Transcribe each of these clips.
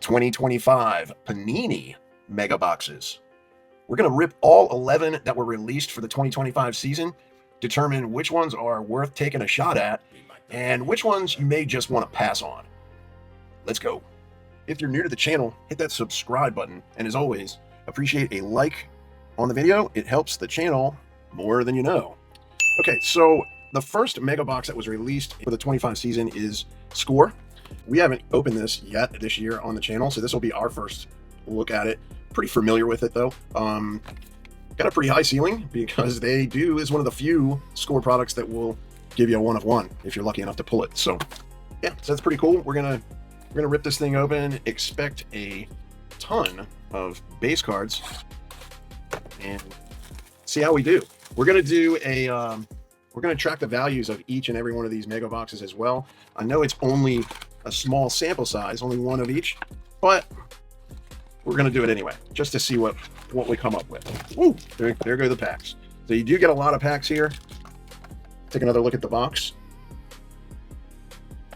2025 Panini Mega Boxes. We're going to rip all 11 that were released for the 2025 season, determine which ones are worth taking a shot at, and which ones you may just want to pass on. Let's go. If you're new to the channel, hit that subscribe button, and as always, appreciate a like on the video. It helps the channel more than you know. Okay, so the first Mega Box that was released for the 25 season is Score. We haven't opened this yet this year on the channel, so this will be our first look at it. Pretty familiar with it though. Got a pretty high ceiling because they do is one of the few Score products that will give you a 1 of 1 if you're lucky enough to pull it. So yeah, so that's pretty cool. We're gonna rip this thing open. Expect a ton of base cards and see how we do. We're gonna do a we're gonna track the values of each and every one of these Mega Boxes as well. I know it's only a small sample size, only one of each, but we're gonna do it anyway, just to see what we come up with. Ooh, there go the packs. So you do get a lot of packs here. Take another look at the box.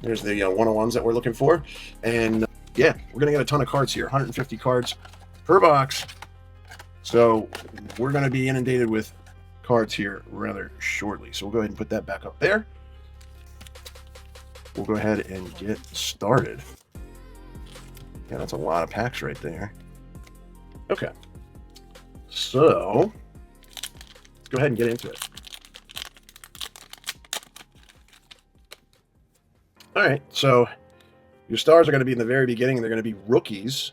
There's the 101s that we're looking for, and yeah, we're gonna get a ton of cards here. 150 cards per box. So we're gonna be inundated with cards here rather shortly. So we'll go ahead and put that back up there. We'll go ahead and get started. Yeah, that's a lot of packs right there. Okay, so let's go ahead and get into it. All right, so your stars are going to be in the very beginning. They're going to be rookies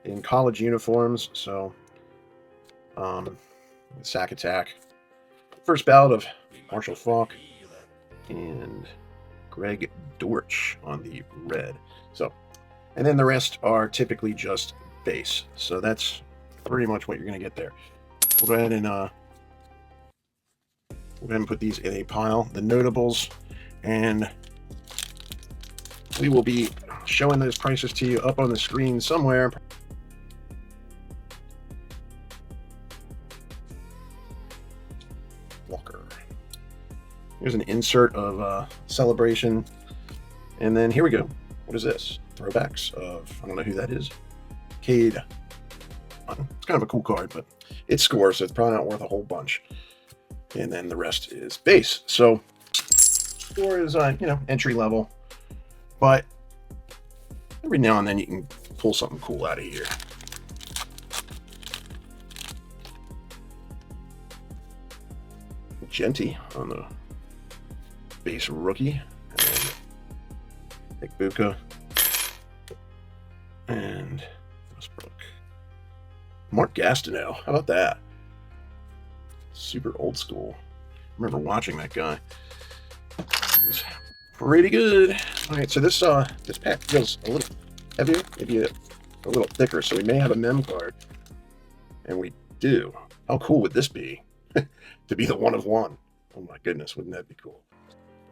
in college uniforms. So, sack attack. First ballot of Marshall Faulk and Greg Dortch on the red. So, and then the rest are typically just base. So that's pretty much what you're going to get there. We'll go ahead and put these in a pile. The notables, and we will be showing those prices to you up on the screen somewhere. Walker. Here's an insert of Celebration. And then here we go. What is this? Throwbacks of, I don't know who that is. Cade. It's kind of a cool card, but it's Score, so it's probably not worth a whole bunch. And then the rest is base. So Score is, entry level. But every now and then you can pull something cool out of here. Genty on the base rookie. And Nick Buka. And Westbrook. Mark Gastineau. How about that? Super old school. I remember watching that guy. It was pretty good. All right, so this pack feels a little heavier, maybe a little thicker, so we may have a mem card. And we do. How cool would this be? To be the 1 of 1. Oh my goodness, wouldn't that be cool?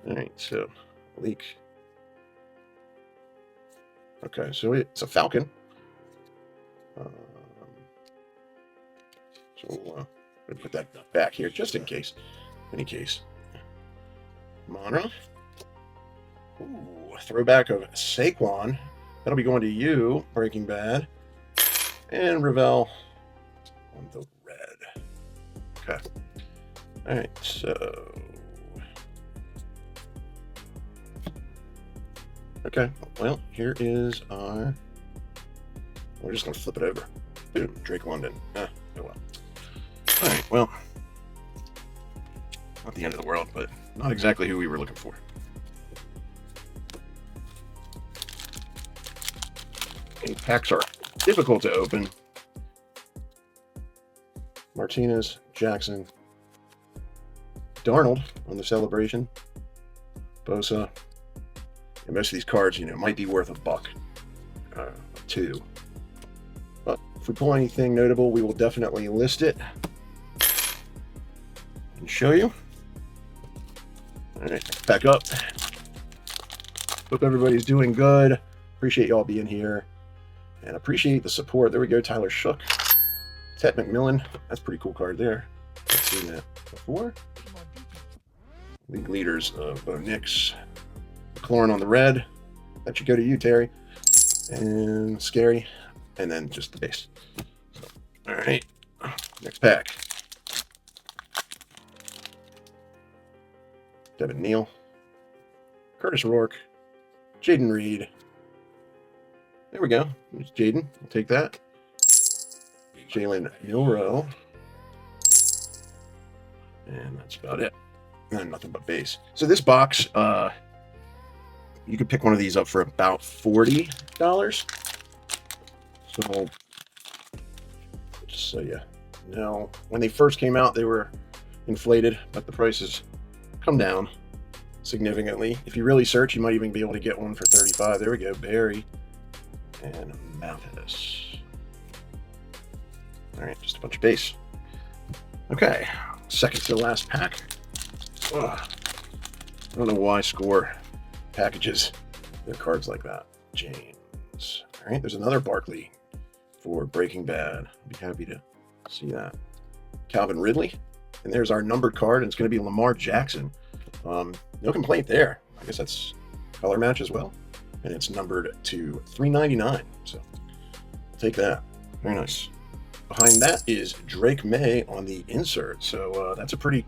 All right, so leak. Okay, so it's a Falcon. So we'll put that back here just in case. Any case. Monra. Ooh, throwback of Saquon. That'll be going to you, Breaking Bad. And Ravel on the red. Okay. All right, so. Okay, well, here is our. We're just going to flip it over. Boom, Drake London. Oh well. All right, well. Not the end of the world, but not exactly who we were looking for. Okay, packs are difficult to open. Martinez, Jackson, Darnold on the Celebration, Bosa, and most of these cards, might be worth $1, $2. But if we pull anything notable, we will definitely list it and show you. All right, back up. Hope everybody's doing good. Appreciate y'all being here. And appreciate the support. There we go, Tyler Shook. Ted McMillan. That's a pretty cool card there. I've seen that before. League leaders of Bo Nix. McLaurin on the red. That should go to you, Terry. and scary, and then just the base. So, all right, next pack. Devin Neal, Curtis Rourke, Jaden Reed. There we go. There's Jaden. We'll take that. Jalen Milroe. And that's about it. And nothing but base. So this box, you could pick one of these up for about $40. So just so you know, when they first came out, they were inflated, but the prices come down significantly. If you really search, you might even be able to get one for $35. There we go, Barry and Mathis. All right, just a bunch of base. Okay, second to the last pack. Ugh. I don't know why Score packages their cards like that. James. All right, there's another Barkley for Breaking Bad. I'd be happy to see that. Calvin Ridley. And there's our numbered card, and it's going to be Lamar Jackson. No complaint there. I guess that's color match as well. And it's numbered to 399. So I'll take that. Very nice. Behind that is Drake May on the insert. So that's a pretty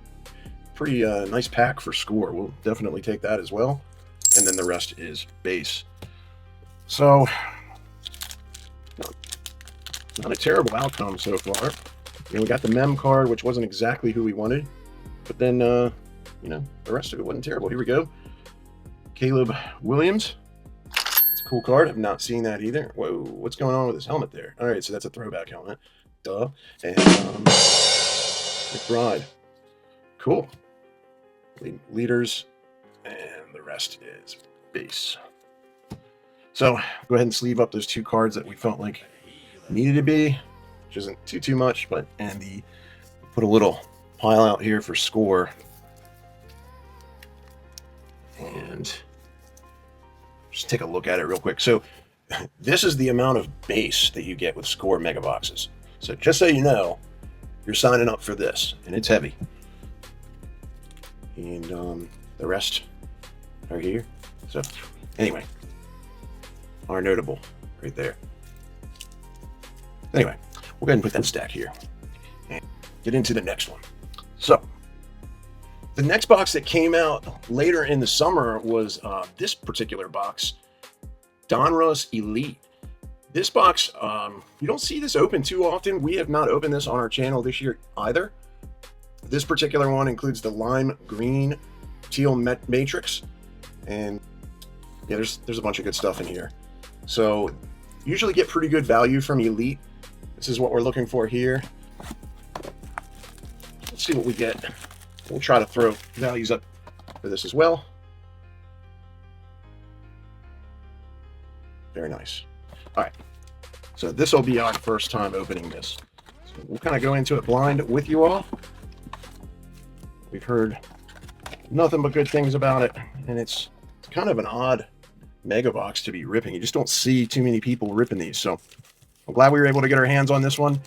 nice pack for Score. We'll definitely take that as well. And then the rest is base. So not a terrible outcome so far. We got the mem card, which wasn't exactly who we wanted, but then the rest of it wasn't terrible. Here we go. Caleb Williams. It's a cool card. I've not seen that either. Whoa, what's going on with his helmet there? All right, so that's a throwback helmet. Duh. And McBride. Cool. Leaders, and the rest is base. So go ahead and sleeve up those two cards that we felt like needed to be, which isn't too much, but put a little pile out here for Score. And just take a look at it real quick. So this is the amount of base that you get with Score Mega Boxes. So just so you know, you're signing up for this, and it's heavy. And the rest are here. So anyway, are notable right there. Anyway, we'll go ahead and put that stack here and get into the next one. So the next box that came out later in the summer was this particular box, Donruss Elite. This box, you don't see this open too often. We have not opened this on our channel this year either. This particular one includes the lime green teal matrix, and yeah, there's a bunch of good stuff in here. So usually get pretty good value from Elite. This is what we're looking for here. Let's see what we get. We'll try to throw values up for this as well. Very nice. All right, so this will be our first time opening this. So we'll kind of go into it blind with you all. We've heard nothing but good things about it, and it's kind of an odd mega box to be ripping. You just don't see too many people ripping these, so I'm glad we were able to get our hands on this one.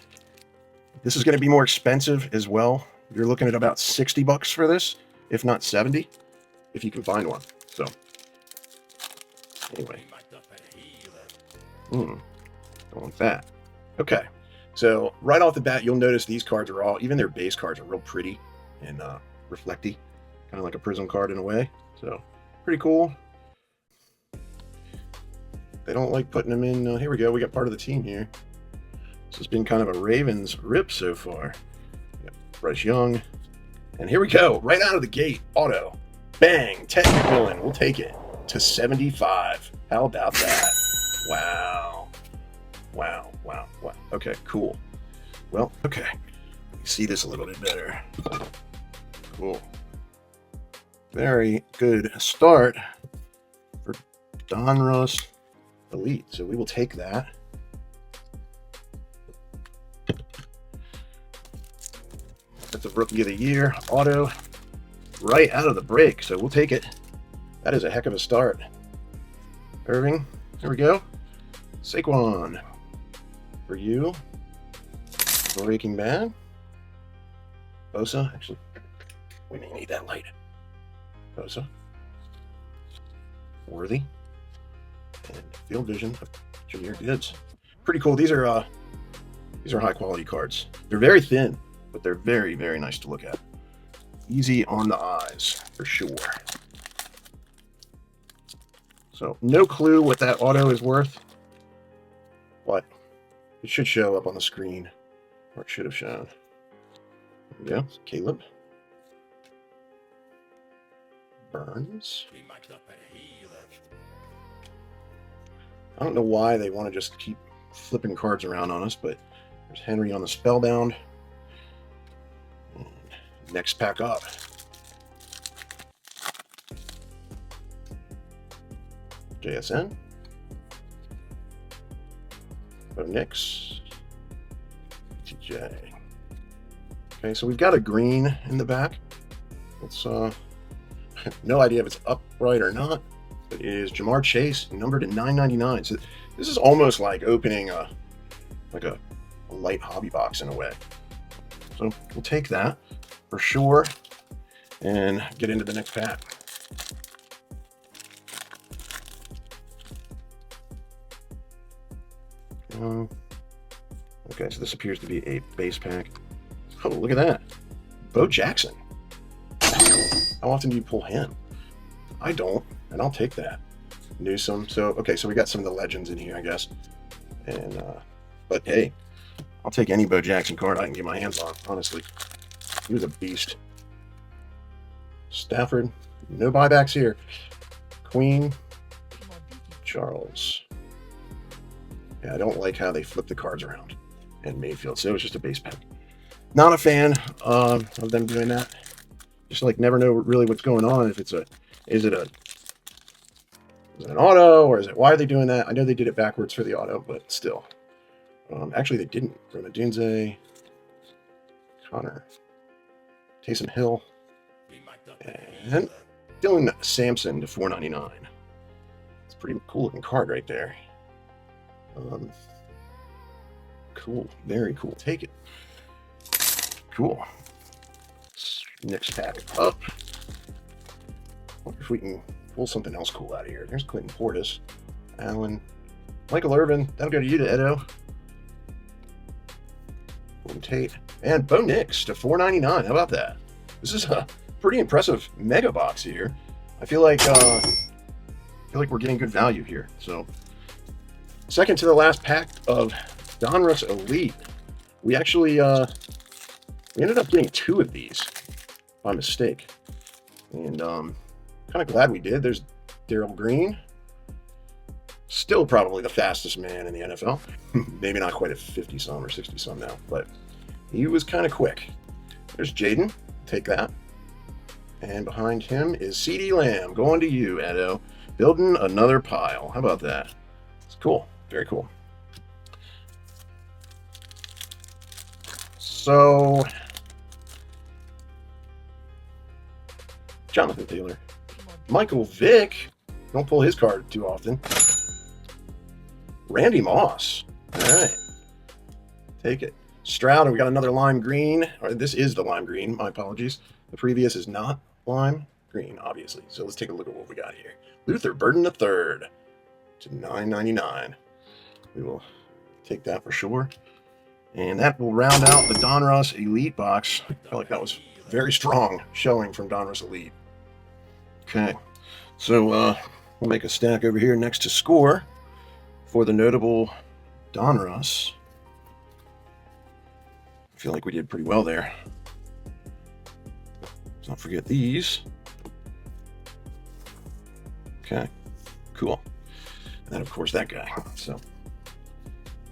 This is going to be more expensive as well. You're looking at about $60 for this, if not 70, if you can find one. So anyway, don't want that. Okay, so right off the bat, you'll notice these cards are all, even their base cards are real pretty and reflecty, kind of like a Prizm card in a way. So pretty cool. They don't like putting them in. Here we go. We got part of the team here. This has been kind of a Ravens rip so far. Bryce Young. And here we go. Right out of the gate. Auto. Bang. Ted McMillan. We'll take it to 75. How about that? Wow. Wow. Wow. Wow. Okay, cool. Well, okay. You see this a little bit better. Cool. Very good start for Donruss Elite. So we will take that. That's a Rookie of the Year auto right out of the break. So we'll take it. That is a heck of a start. Irving, there we go. Saquon for you. Breaking Bad. Bosa, actually, we may need that light. Bosa. Worthy. And Field Vision of Jameer Gibbs. Pretty cool. These are high quality cards. They're very thin, but they're very, very nice to look at. Easy on the eyes, for sure. So, no clue what that auto is worth, but it should show up on the screen, or it should have shown. There we go. Caleb. Burns. I don't know why they want to just keep flipping cards around on us, but there's Henry on the Spellbound. And next pack up. JSN. Bo Nix. TJ. Okay, so we've got a green in the back. It's no idea if it's upright or not, but it is Jamar Chase, numbered to 999. So this is almost like opening a light hobby box in a way. So we'll take that for sure and get into the next pack. Okay, so this appears to be a base pack. Oh, look at that. Bo Jackson. How often do you pull him? I don't, and I'll take that. Newsome. So, okay, so we got some of the legends in here, I guess. And, but hey, I'll take any Bo Jackson card I can get my hands on, honestly. He was a beast. Stafford. No buybacks here. Queen. Charles. Yeah, I don't like how they flip the cards around. And Mayfield, so it was just a base pack. Not a fan of them doing that. Just like never know really what's going on. If it's is it an auto, or is it, why are they doing that? I know they did it backwards for the auto, but still. Actually, they didn't. Roma Dunze, Connor, Taysom Hill, and Dylan Sampson to 499. It's a pretty cool looking card right there. Cool, very cool. Take it. Cool. Next pack up. Wonder if we can pull something else cool out of here. There's Clinton Portis, Allen, Michael Irvin. That'll go to you, to Edo. William Tate, and Bo Nix to 499. How about that? This is a pretty impressive mega box here. I feel like we're getting good value here. So, second to the last pack of Donruss Elite. We actually we ended up getting 2 of these by mistake, and kind of glad we did. There's Darrell Green, still probably the fastest man in the NFL. Maybe not quite at 50 some or 60 some now, but he was kind of quick. There's Jaden, take that. And behind him is CeeDee Lamb, going to you, Edo. Building another pile. How about that? It's cool, very cool. So, Jonathan Taylor. Michael Vick. Don't pull his card too often. Randy Moss. All right. Take it. Stroud, and we got another lime green. Or this is the lime green. My apologies. The previous is not lime green, obviously. So let's take a look at what we got here. Luther Burden III to $9.99. We will take that for sure. And that will round out the Donruss Elite box. I felt like that was very strong showing from Donruss Elite. Okay, so we'll make a stack over here next to score for the notable Donruss. I feel like we did pretty well there. Let's not forget these. Okay, cool. And then, of course, that guy. So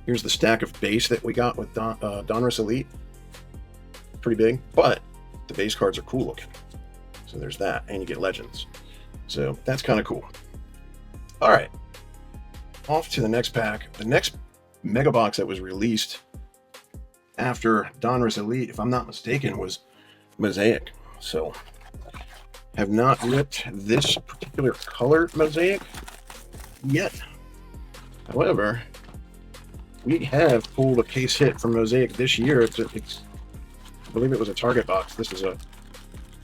here's the stack of base that we got with Donruss Elite. Pretty big, but the base cards are cool looking. So there's that, and you get legends. So that's kind of cool. All right, off to the next pack. The next mega box that was released after Donruss Elite, if I'm not mistaken, was Mosaic. So have not ripped this particular color Mosaic yet. However, we have pulled a case hit from Mosaic this year. It's I believe it was a Target box. This is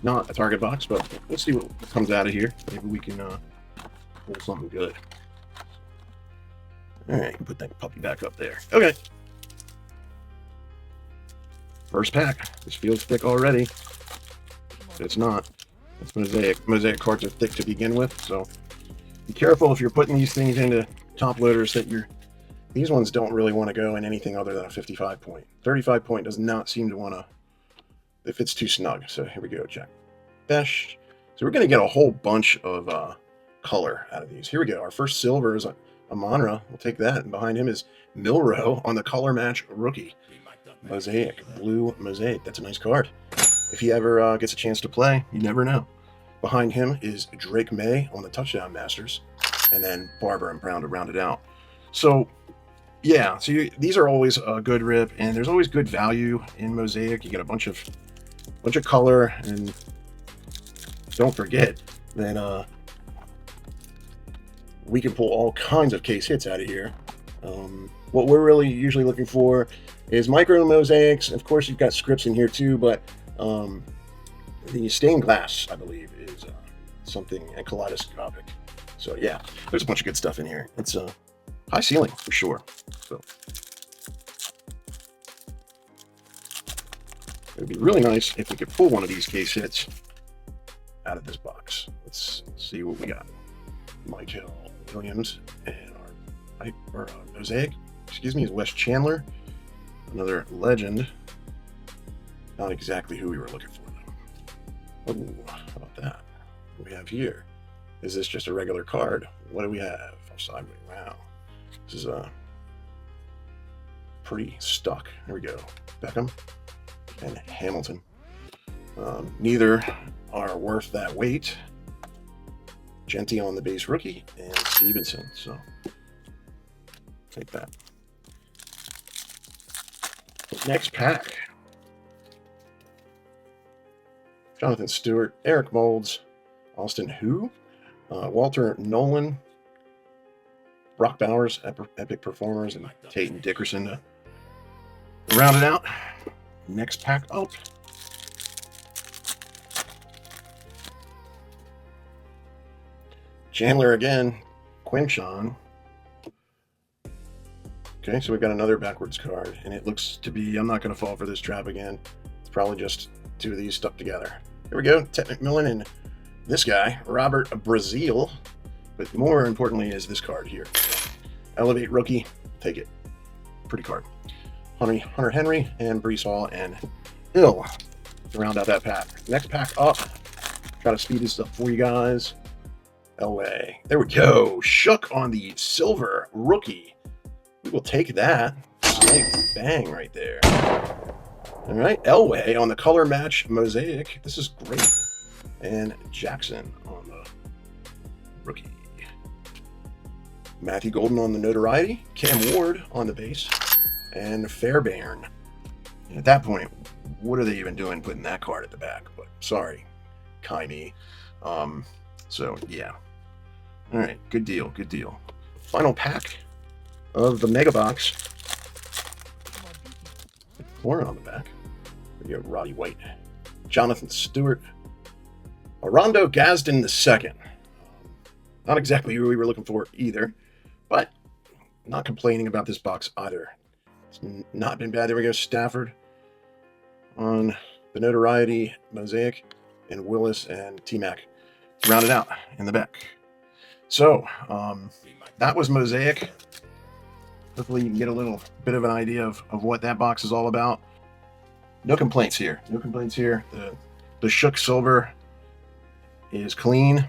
not a Target box, but let's see what comes out of here. Maybe we can pull something good. All right, put that puppy back up there. Okay. First pack. This feels thick already. It's not. It's Mosaic. Mosaic cards are thick to begin with, so be careful if you're putting these things into top loaders that these ones don't really want to go in anything other than a 55 point. 35 point does not seem to want to, if it's too snug. So here we go, check. Besh. So we're going to get a whole bunch of color out of these. Here we go. Our first silver is a Monra. We'll take that. And behind him is Milrow on the color match rookie. Mosaic. Blue Mosaic. That's a nice card. If he ever gets a chance to play, you never know. Behind him is Drake May on the touchdown masters. And then Barber and Brown to round it out. So, yeah. So these are always a good rip. And there's always good value in Mosaic. You get a bunch of color. And don't forget that we can pull all kinds of case hits out of here. What we're really usually looking for is micro mosaics. Of course, you've got scripts in here too, but the stained glass, I believe, is something, and kaleidoscopic. So yeah, there's a bunch of good stuff in here. It's high ceiling for sure. So it would be really nice if we could pull one of these case hits out of this box. Let's see what we got. Michael Williams and our Mosaic, excuse me, is Wes Chandler, another legend. Not exactly who we were looking for though. Oh, how about that? What do we have here? Is this just a regular card? What do we have? Sideways. Wow, this is pretty stuck. Here we go. Beckham and Hamilton. Neither are worth that weight. Genty on the base rookie and Stevenson. So take that. Next pack. Jonathan Stewart, Eric Moulds, Austin Who, Walter Nolan, Brock Bowers, Epic Performers, and Tatum Dickerson to round it out. Next pack up. Chandler again, Quinchon. Okay, so we've got another backwards card, and it looks to be, I'm not going to fall for this trap again. It's probably just two of these stuck together. Here we go, Ted McMillan and this guy, Robert Brazil. But more importantly is this card here. Elevate rookie, take it. Pretty card. Hunter Henry and Brees Hall and Hill to round out that pack. Next pack up. Try to speed this up for you guys. Elway. There we go. Shook on the silver rookie. We will take that. Bang right there. All right. Elway on the color match Mosaic. This is great. And Jackson on the rookie. Matthew Golden on the notoriety. Cam Ward on the base. And Fairbairn. And at that point, what are they even doing putting that card at the back? But sorry, Kaimi. So yeah. All right, good deal, good deal. Final pack of the Mega Box. Lauren on the back. We got Roddy White, Jonathan Stewart, Arondo Gadsden II. Not exactly who we were looking for either, but not complaining about this box either. It's not been bad. There we go, Stafford on the notoriety Mosaic, and Willis and T-Mac rounded out in the back. So that was Mosaic. Hopefully you can get a little bit of an idea of what that box is all about. No complaints here. No complaints here. The Shook Silver is clean.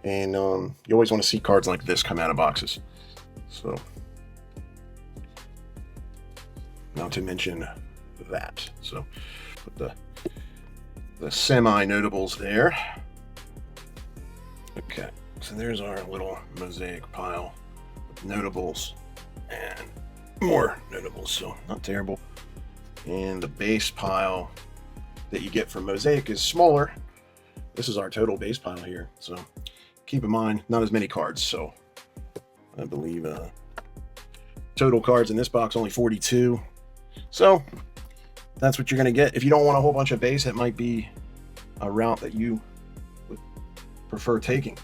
And you always want to see cards like this come out of boxes. So, not to mention that. So, put the semi-notables there. Okay, so there's our little Mosaic pile with notables and more notables, so not terrible. And the base pile that you get from Mosaic is smaller. This is our total base pile here, so keep in mind, not as many cards. So I believe total cards in this box only 42. So that's what you're going to get. If you don't want a whole bunch of base, that might be a route that you would prefer taking.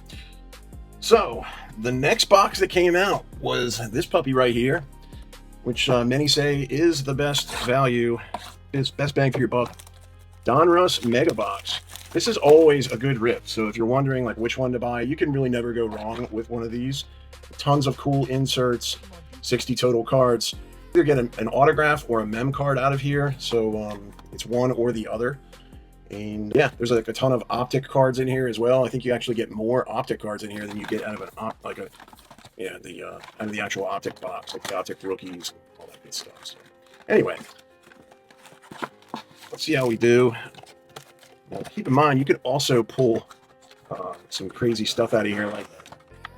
So the next box that came out was this puppy right here, which many say is the best value, is best bang for your buck. Donruss Mega Box. This is always a good rip. So if you're wondering like which one to buy, you can really never go wrong with one of these. Tons of cool inserts, 60 total cards. Either get an autograph or a mem card out of here. So it's one or the other. And yeah, there's like a ton of Optic cards in here as well. I think you actually get more Optic cards in here than you get out of an out of the actual Optic box, like the Optic rookies, all that good stuff. So anyway, let's see how we do. Now, keep in mind, you could also pull some crazy stuff out of here, like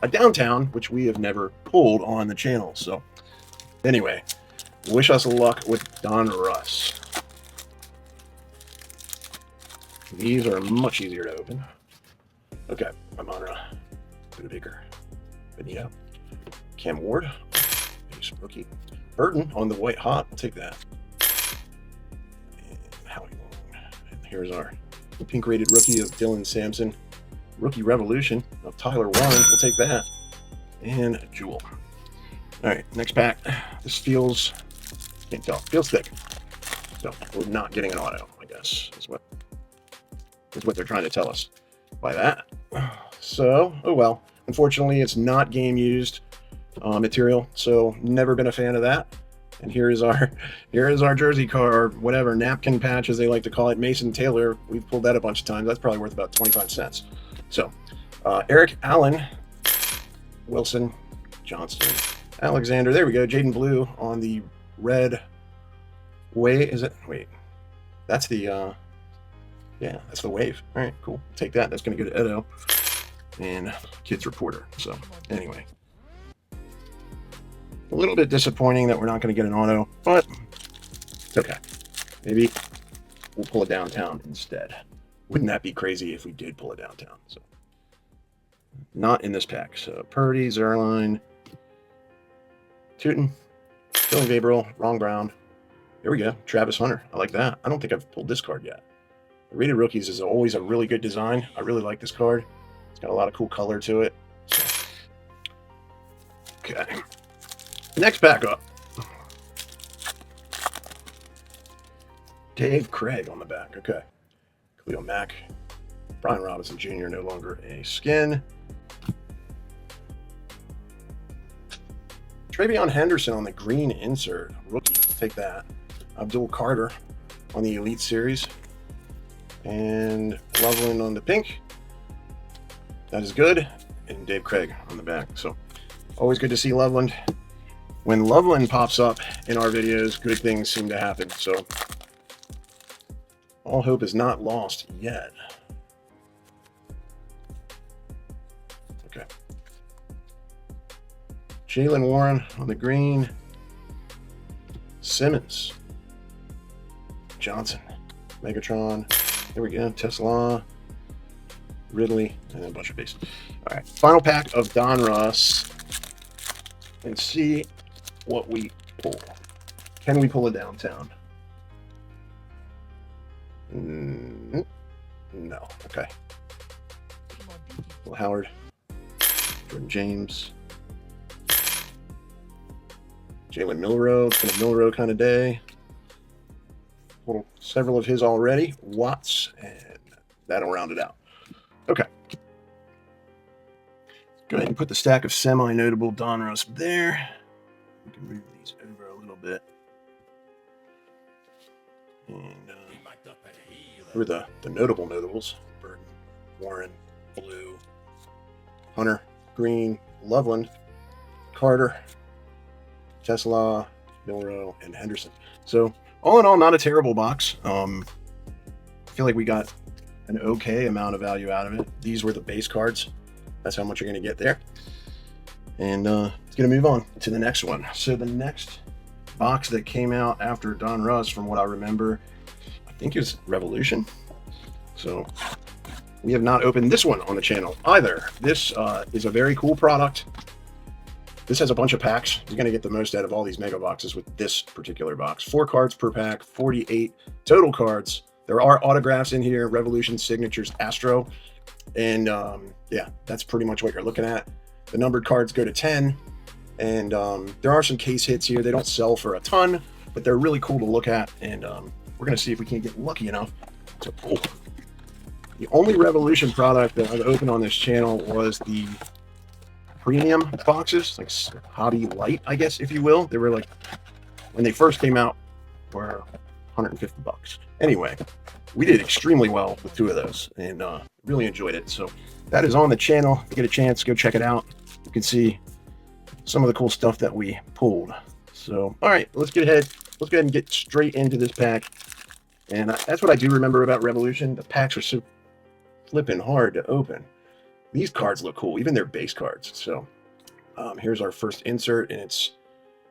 a downtown, which we have never pulled on the channel. So anyway, wish us luck with Donruss. These are much easier to open. Okay, Amon-Ra, Buda Baker, Benito, Cam Ward, here's rookie, Burton on the white hot. I'll take that. And Howie Long. And here's our pink rated rookie of Dylan Sampson, rookie revolution of Tyler Warren. We'll take that. And Jewel. All right, next pack. This feels, can't tell, feels thick. So we're not getting an auto, I guess, is what they're trying to tell us by that. So, oh well. Unfortunately, it's not game used material, so never been a fan of that. And here is our jersey card, whatever, napkin patch as they like to call it, Mason Taylor. We've pulled that a bunch of times. That's probably worth about 25 cents. So, Eric Allen, Wilson, Johnston, Alexander. There we go. Jaden Blue on the red. Wait, is it? Wait, that's the. Yeah, that's the wave. All right, cool. Take that. That's going to go to Edo and Kids Reporter. So anyway, a little bit disappointing that we're not going to get an auto, but it's okay. Maybe we'll pull a downtown instead. Wouldn't that be crazy if we did pull a downtown? So not in this pack. So Purdy, Zerline, Tootin, Billy Gabriel, Ron Brown. There we go. Travis Hunter. I like that. I don't think I've pulled this card yet. The Rated Rookies is always a really good design. I really like this card. It's got a lot of cool color to it. So. Okay. Next pack up. Dave Craig on the back. Okay. Cleo Mack. Brian Robinson Jr. no longer a skin. Travion Henderson on the green insert. Rookie. Take that. Abdul Carter on the Elite Series. And Loveland on the pink. That is good. And Dave Craig on the back. So always good to see Loveland. When Loveland pops up in our videos, good things seem to happen. So all hope is not lost yet. Okay. Jalen Warren on the green. Simmons. Johnson. Megatron. There we go. Tesla, Ridley, and a bunch of base. All right. Final pack of Donruss. And see what we pull. Can we pull a downtown? No. Okay. Will Howard. Jordan James. Jalen Milrow. It's been a Milrow kind of day. Several of his already. Watts, and that'll round it out. Okay. Go ahead and put the stack of semi-notable Donruss there. We can move these over a little bit. And who are the notable notables? Burton, Warren, Blue, Hunter, Green, Loveland, Carter, Tesla, Milrow, and Henderson. So all in all, not a terrible box. I feel like we got an okay amount of value out of it. These were the base cards. That's how much you're going to get there. And let's going to move on to the next one. So the next box that came out after Donruss, from what I remember, I think it was Revolution. So we have not opened this one on the channel either. This is a very cool product. This has a bunch of packs. You're going to get the most out of all these mega boxes with this particular box. 4 cards per pack, 48 total cards. There are autographs in here, Revolution, Signatures, Astro, And yeah, that's pretty much what you're looking at. The numbered cards go to 10, and there are some case hits here. They don't sell for a ton, but they're really cool to look at, and we're going to see if we can't get lucky enough to pull. The only Revolution product that I've opened on this channel was the premium boxes, like Hobby Light, I guess, if you will. They were like, when they first came out, were $150. Anyway, we did extremely well with 2 of those, and really enjoyed it. So that is on the channel. If you get a chance, go check it out. You can see some of the cool stuff that we pulled. So, all right, let's get ahead. Let's go ahead and get straight into this pack. And that's what I do remember about Revolution. The packs are so flipping hard to open. These cards look cool, even their base cards. So here's our first insert, and it's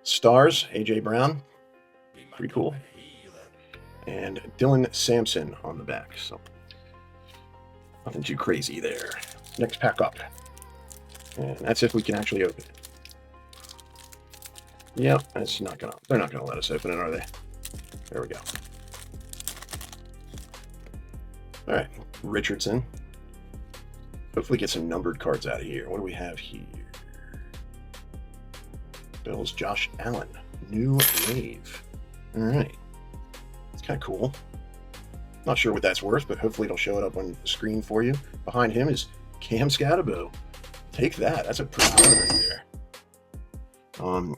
Stars, A.J. Brown. Pretty cool. And Dylan Sampson on the back. So nothing too crazy there. Next pack up. And that's if we can actually open it. Yep, that's not gonna, they're not gonna let us open it, are they? There we go. All right, Richardson. Hopefully get some numbered cards out of here. What do we have here? Bills, Josh Allen, new wave. All right, it's kind of cool. Not sure what that's worth, but hopefully it'll show it up on the screen for you. Behind him is Cam Scatterbo. Take that. That's a pretty card right there.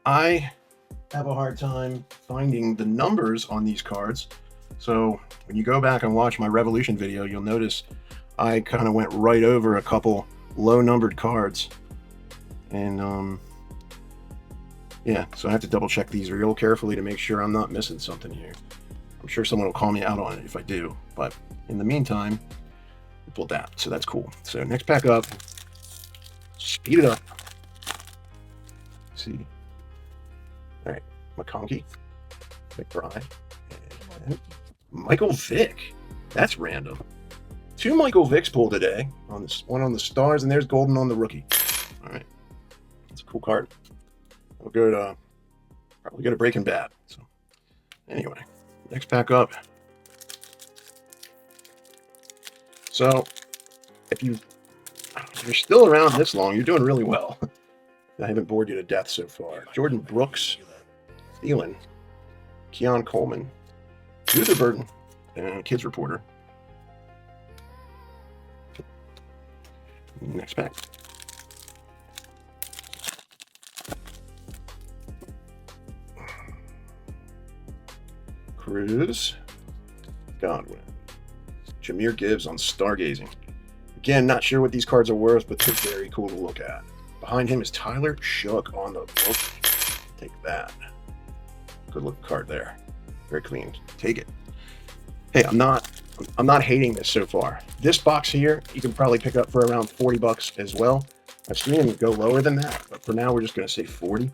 I have a hard time finding the numbers on these cards. So when you go back and watch my Revolution video, you'll notice I kind of went right over a couple low numbered cards. And yeah, so I have to double check these real carefully to make sure I'm not missing something here. I'm sure someone will call me out on it if I do, but in the meantime, we pulled that, so that's cool. So next pack up, speed it up. Let's see. All right, McConkey, McBride, and Michael Vick. That's random. 2 Michael Vicks pulled today. On this one on the Stars, and there's Golden on the rookie. All right, that's a cool card. We'll go to probably go to Breaking Bad. So anyway, next pack up. So if you're still around this long, you're doing really well. I haven't bored you to death so far. Jordan Brooks, Thielen, Keon Coleman, Luther Burden, and Kids Reporter. Next pack. Cruz, Godwin, Jahmyr Gibbs on Stargazing. Again, not sure what these cards are worth, but they're very cool to look at. Behind him is Tyler Shook on the book. Take that. Good looking card there. Very clean. Take it. Hey, I'm not hating this so far. This box here, you can probably pick up for around $40 as well. I've seen them go lower than that, but for now we're just going to say 40,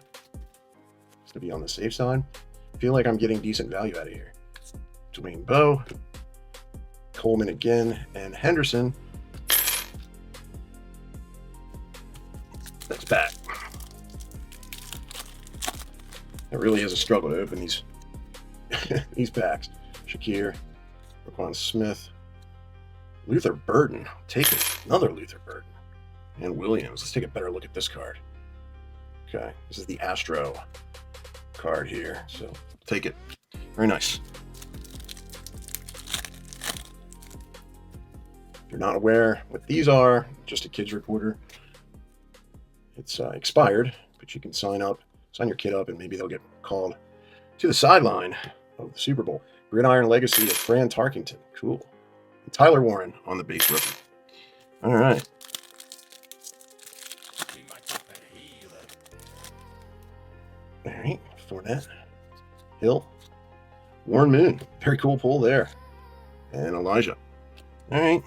just to be on the safe side. I feel like I'm getting decent value out of here. Dwayne Bowe, Coleman again, and Henderson. Next pack. It really is a struggle to open these these packs. Shakir, Raquan Smith, Luther Burden. Take it. Another Luther Burden. And Williams. Let's take a better look at this card. Okay, this is the Astro card here. So take it. Very nice. If you're not aware what these are, just a Kids Reporter. It's expired, but you can sign your kid up, and maybe they'll get called to the sideline of the Super Bowl. Gridiron Legacy of Fran Tarkington. Cool. And Tyler Warren on the base rookie. All right. All right. Fournette. Hill. Warren Moon. Very cool pull there. And Elijah. All right.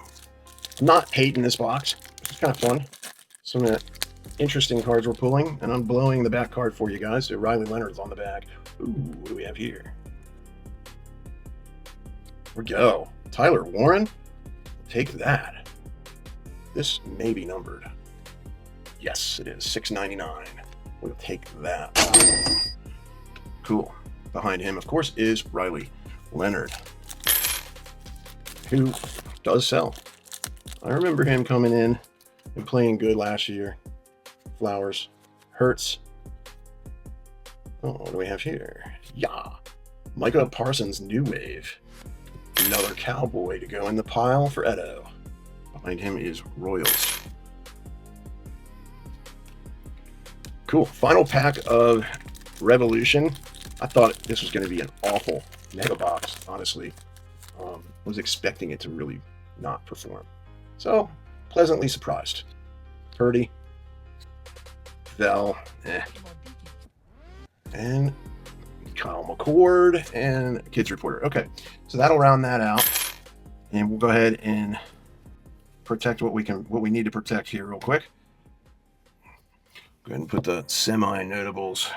I'm not hating this box. It's kind of fun. Some interesting cards we're pulling, and I'm blowing the back card for you guys. So Riley Leonard's on the back. Ooh, what do we have here? Here we go. Tyler Warren. Take that. This may be numbered. Yes, it is. $6.99. We'll take that. Cool. Behind him, of course, is Riley Leonard, who does sell. I remember him coming in and playing good last year. Flowers. Hurts. Oh, what do we have here? Yeah. Micah Parsons, New Wave. Another Cowboy to go in the pile for Edo. Behind him is Royals. Cool. Final pack of Revolution. I thought this was going to be an awful Mega Box, honestly. Was expecting it to really not perform. So, pleasantly surprised. Purdy. Bell. And Kyle McCord and Kids Reporter. Okay, so that'll round that out. And we'll go ahead and protect what we need to protect here real quick. Go ahead and put the semi-notables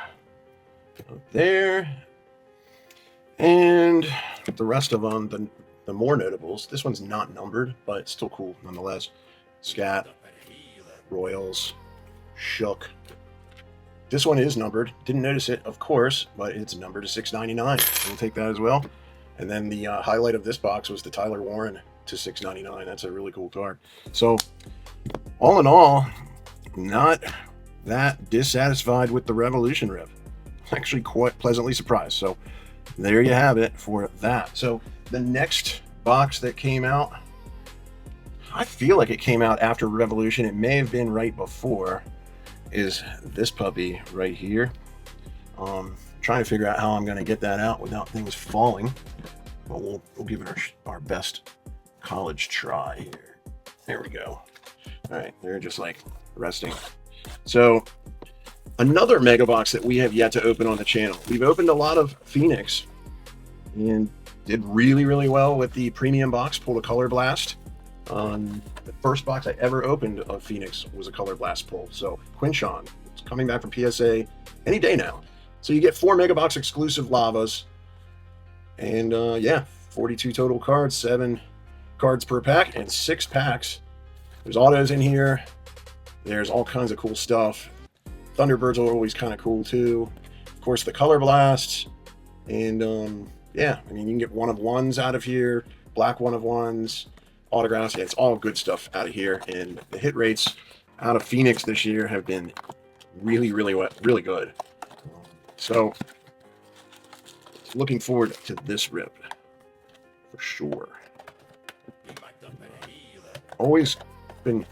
up there. And the rest of them, the more notables. This one's not numbered, but it's still cool nonetheless. Scat, Royals, Shook. This one is numbered. Didn't notice it, of course, but it's numbered to 699. We'll take that as well. And then the highlight of this box was the Tyler Warren to 699. That's a really cool card. So, all in all, not that dissatisfied with the Revolution rip. Actually, quite pleasantly surprised. So, there you have it for that. So, the next box that came out, I feel like it came out after Revolution. It may have been right before. Is this puppy right here. Trying to figure out how I'm going to get that out without things falling. But we'll give it our best college try here. There we go. All right, they're just like resting. So another Mega Box that we have yet to open on the channel. We've opened a lot of Phoenix and did really, really well with the premium box. Pulled a Color Blast. The first box I ever opened of Phoenix was a Color Blast pull. So Quinshawn, it's coming back from PSA any day now. So you get 4 Mega Box exclusive lavas. And yeah, 42 total cards, 7 cards per pack, and 6 packs. There's autos in here. There's all kinds of cool stuff. Thunderbirds are always kind of cool too. Of course, the Color Blasts. And yeah, I mean, you can get 1-of-1s out of here, black 1-of-1s. Autographs. Yeah, it's all good stuff out of here, and the hit rates out of Phoenix this year have been really, really good. So, looking forward to this rip for sure. Always been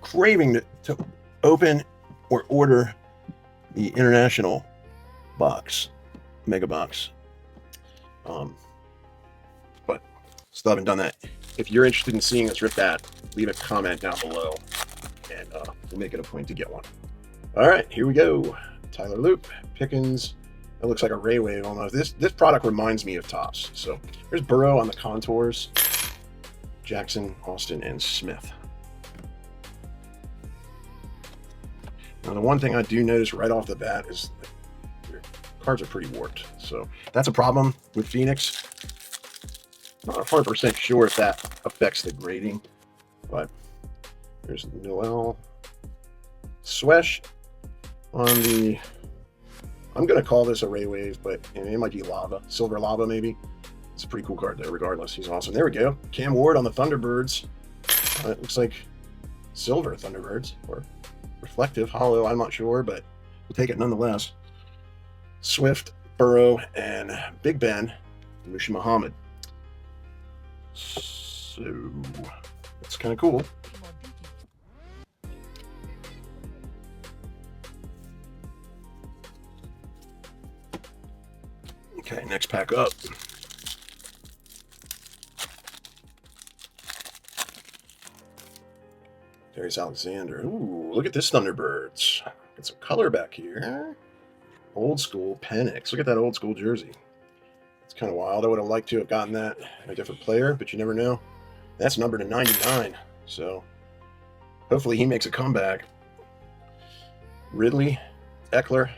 craving to open or order the international box, Mega Box, but still haven't done that. If you're interested in seeing us rip that, leave a comment down below, and we'll make it a point to get one. All right, here we go. Tyler Loop, Pickens. That looks like a Ray Wave almost. This product reminds me of Topps. So there's Burrow on the contours, Jackson, Austin, and Smith. Now, the one thing I do notice right off the bat is that your cards are pretty warped. So that's a problem with Phoenix. Not 100% sure if that affects the grading, but there's Noel Swesh on the, I'm going to call this a Ray Wave, but it might be Lava, Silver Lava maybe. It's a pretty cool card there regardless. He's awesome. There we go. Cam Ward on the Thunderbirds. It looks like Silver Thunderbirds, or Reflective, Hollow, I'm not sure, but we'll take it nonetheless. Swift, Burrow, and Big Ben, Mushi Muhammad. So that's kind of cool. Okay, next pack up. Darius Alexander. Ooh, look at this Thunderbirds. Get some color back here. Old school Penix. Look at that old school jersey. It's kind of wild. I would have liked to have gotten that a different player, but you never know. That's numbered to 99, so hopefully he makes a comeback. Ridley, Eckler,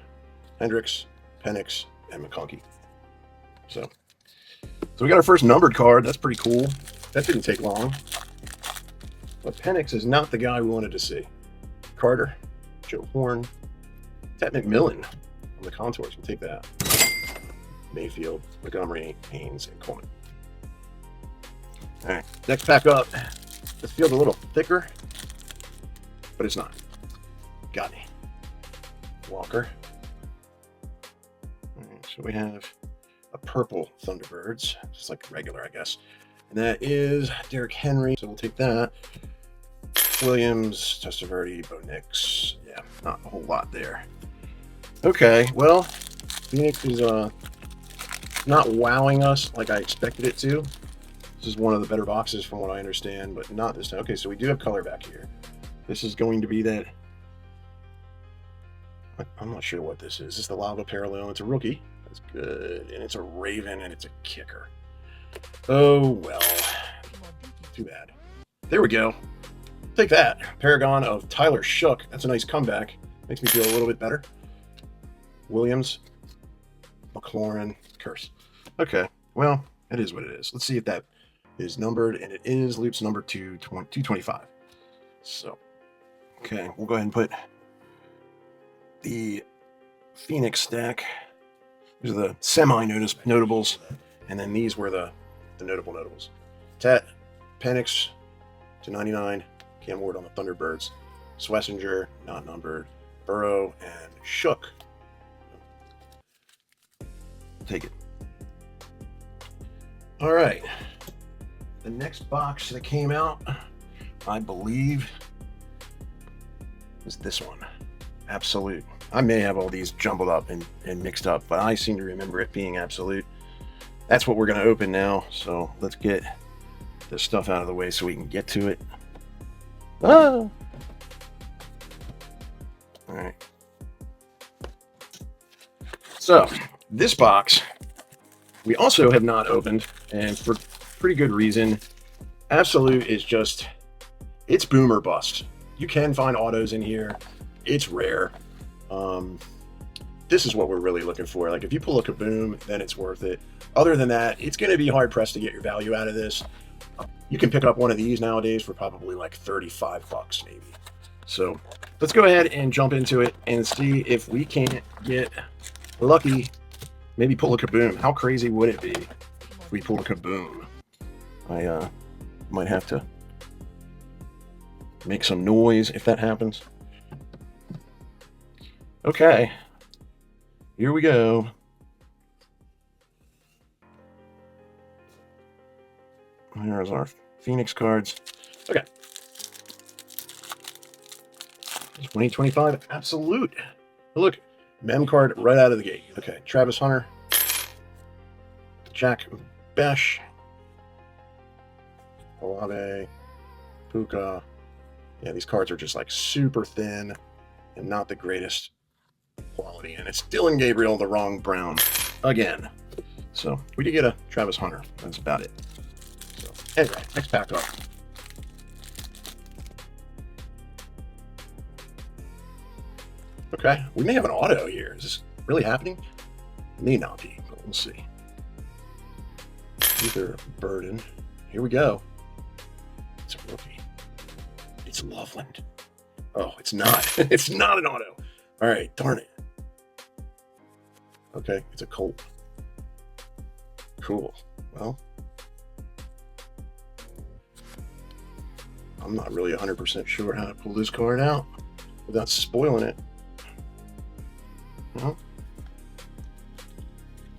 Hendricks, Penix, and McConkey. So we got our first numbered card. That's pretty cool. That didn't take long. But Penix is not the guy we wanted to see. Carter, Joe Horn, Ted McMillan on the contours. We'll take that. Mayfield, Montgomery, Haynes, and Coleman. All right, next pack up. This feels a little thicker, but it's not. Got me. Walker. All right, so we have a purple Thunderbirds, just like regular, I guess. And that is Derrick Henry, so we'll take that. Williams, Testaverde, Bo Nix. Yeah, not a whole lot there. Okay, well, Phoenix is not wowing us like I expected it to. This is one of the better boxes from what I understand, but not this time. Okay, so we do have color back here. This is going to be that. I'm not sure what this is. This is the Lava Parallel. It's a rookie. That's good. And it's a Raven, and it's a kicker. Oh, well. Too bad. There we go. Take that. Paragon of Tyler Shook. That's a nice comeback. Makes me feel a little bit better. Williams. McLaurin. Curse. Okay. Well, it is what it is. Let's see if that is numbered, and it is Loops number 225. So, okay. We'll go ahead and put the Phoenix stack. These are the semi-notables, and then these were the notable notables. Tat, Penix to 99, Cam Ward on the Thunderbirds, Swessinger, not numbered, Burrow, and Shook. Take it. All right. The next box that came out, I believe, is this one. Absolute. I may have all these jumbled up and mixed up, but I seem to remember it being Absolute. That's what we're going to open now, so let's get this stuff out of the way so we can get to it. Ah! All right. So, this box, we also have not opened, and for pretty good reason. Absolute is just, it's boom or bust. You can find autos in here. It's rare. This is what we're really looking for. Like, if you pull a Kaboom, then it's worth it. Other than that, it's going to be hard pressed to get your value out of this. You can pick up one of these nowadays for probably like 35 bucks maybe. So let's go ahead and jump into it and see if we can't get lucky. Maybe pull a Kaboom. How crazy would it be if we pull a Kaboom? I might have to make some noise if that happens. Okay, here we go. Here's our Phoenix cards. Okay. 2025 Absolute. Look, mem card right out of the gate. Okay, Travis Hunter, Jack Besh, Olave, Puka. Yeah, these cards are just like super thin and not the greatest quality. And it's Dylan Gabriel, the wrong brown again. So we did get a Travis Hunter. That's about it. So anyway, next pack up. Okay, we may have an auto here. Is this really happening? May not be, but we'll see. Either Burden. Here we go. It's a rookie. It's Loveland. Oh, it's not. It's not an auto. All right, darn it. Okay, it's a Colt. Cool. Well, I'm not really 100% sure how to pull this card out without spoiling it. No.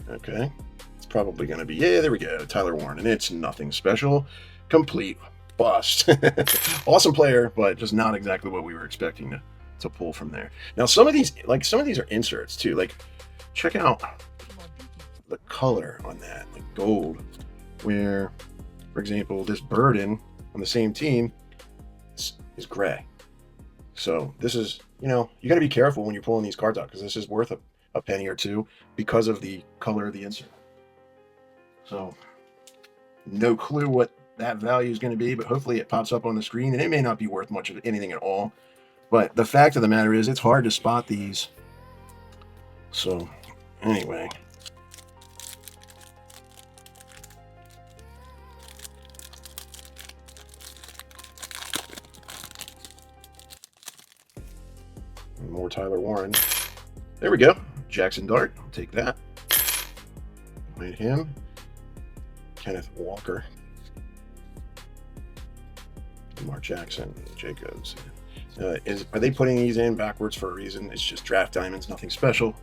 Okay. It's probably going to be, yeah, there we go. Tyler Warren, and it's nothing special. Complete bust. Awesome player, but just not exactly what we were expecting to pull from there. Now, some of these are inserts too. Like, check out the color on that, like gold, where, for example, this Burden on the same team is gray. So this is, you know, you got to be careful when you're pulling these cards out, because this is worth a penny or two because of the color of the insert. So no clue what that value is going to be, but hopefully it pops up on the screen, and it may not be worth much of anything at all. But the fact of the matter is, it's hard to spot these. So anyway. More Tyler Warren. There we go. Jackson Dart. I'll take that. Made him. Kenneth Walker. Lamar Jackson, Jacobs. Are they putting these in backwards for a reason? It's just draft diamonds, nothing special.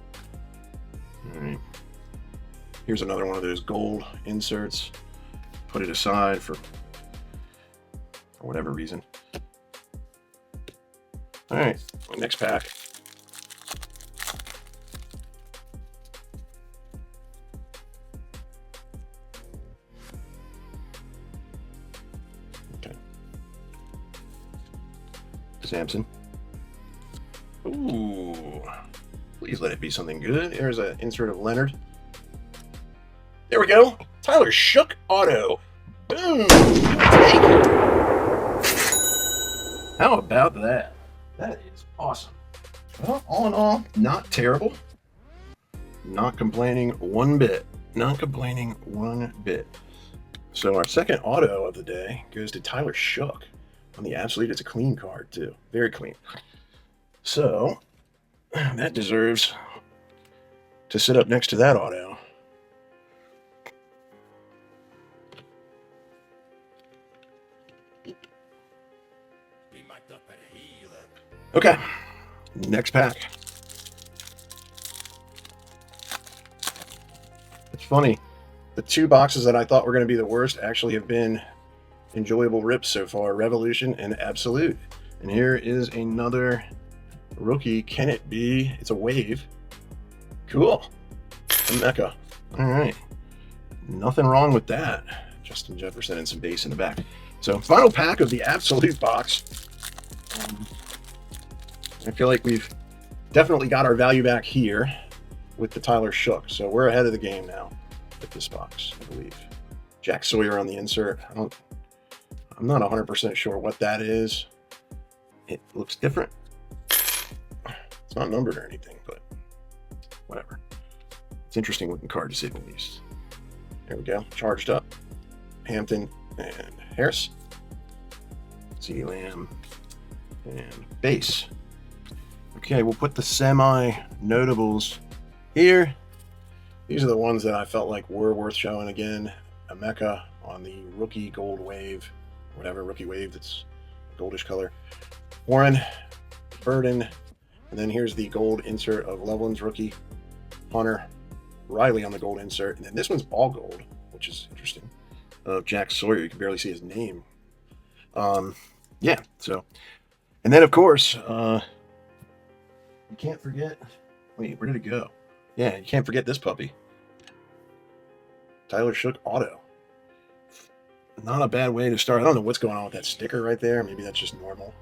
All right. Here's another one of those gold inserts. Put it aside for whatever reason. All right, next pack. Okay. Samson. Ooh, please let it be something good. There's an insert of Leonard. There we go. Tyler Shook auto. Boom. Take it. How about that? That is awesome. Well, all in all, not terrible. Not complaining one bit. Not complaining one bit. So our second auto of the day goes to Tyler Shook. On the Absolute, it's a clean card too. Very clean. So that deserves to sit up next to that auto. Okay, next pack. It's funny. The two boxes that I thought were going to be the worst actually have been enjoyable rips so far, Revolution and Absolute. And here is another rookie. Can it be? It's a wave. Cool. A mecha. All right. Nothing wrong with that. Justin Jefferson and some base in the back. So final pack of the Absolute box. I feel like we've definitely got our value back here with the Tyler Shook. So we're ahead of the game now with this box, I believe. Jack Sawyer on the insert. I'm not 100% sure what that is. It looks different. It's not numbered or anything, but whatever. It's interesting looking card to say the least. There we go. Charged up. Hampton and Harris. CeeDee Lamb and base. Okay, we'll put the semi-notables here. These are the ones that I felt like were worth showing again. A mecha on the rookie gold wave, whatever rookie wave that's goldish color. Warren, Burden, and then here's the gold insert of Loveland's rookie. Hunter, Riley on the gold insert, and then this one's all gold, which is interesting. Jack Sawyer, you can barely see his name. Yeah, so, and then of course, you can't forget, wait, where did it go? Yeah, you can't forget this puppy. Tyler Shook auto. Not a bad way to start. I don't know what's going on with that sticker right there. Maybe that's just normal.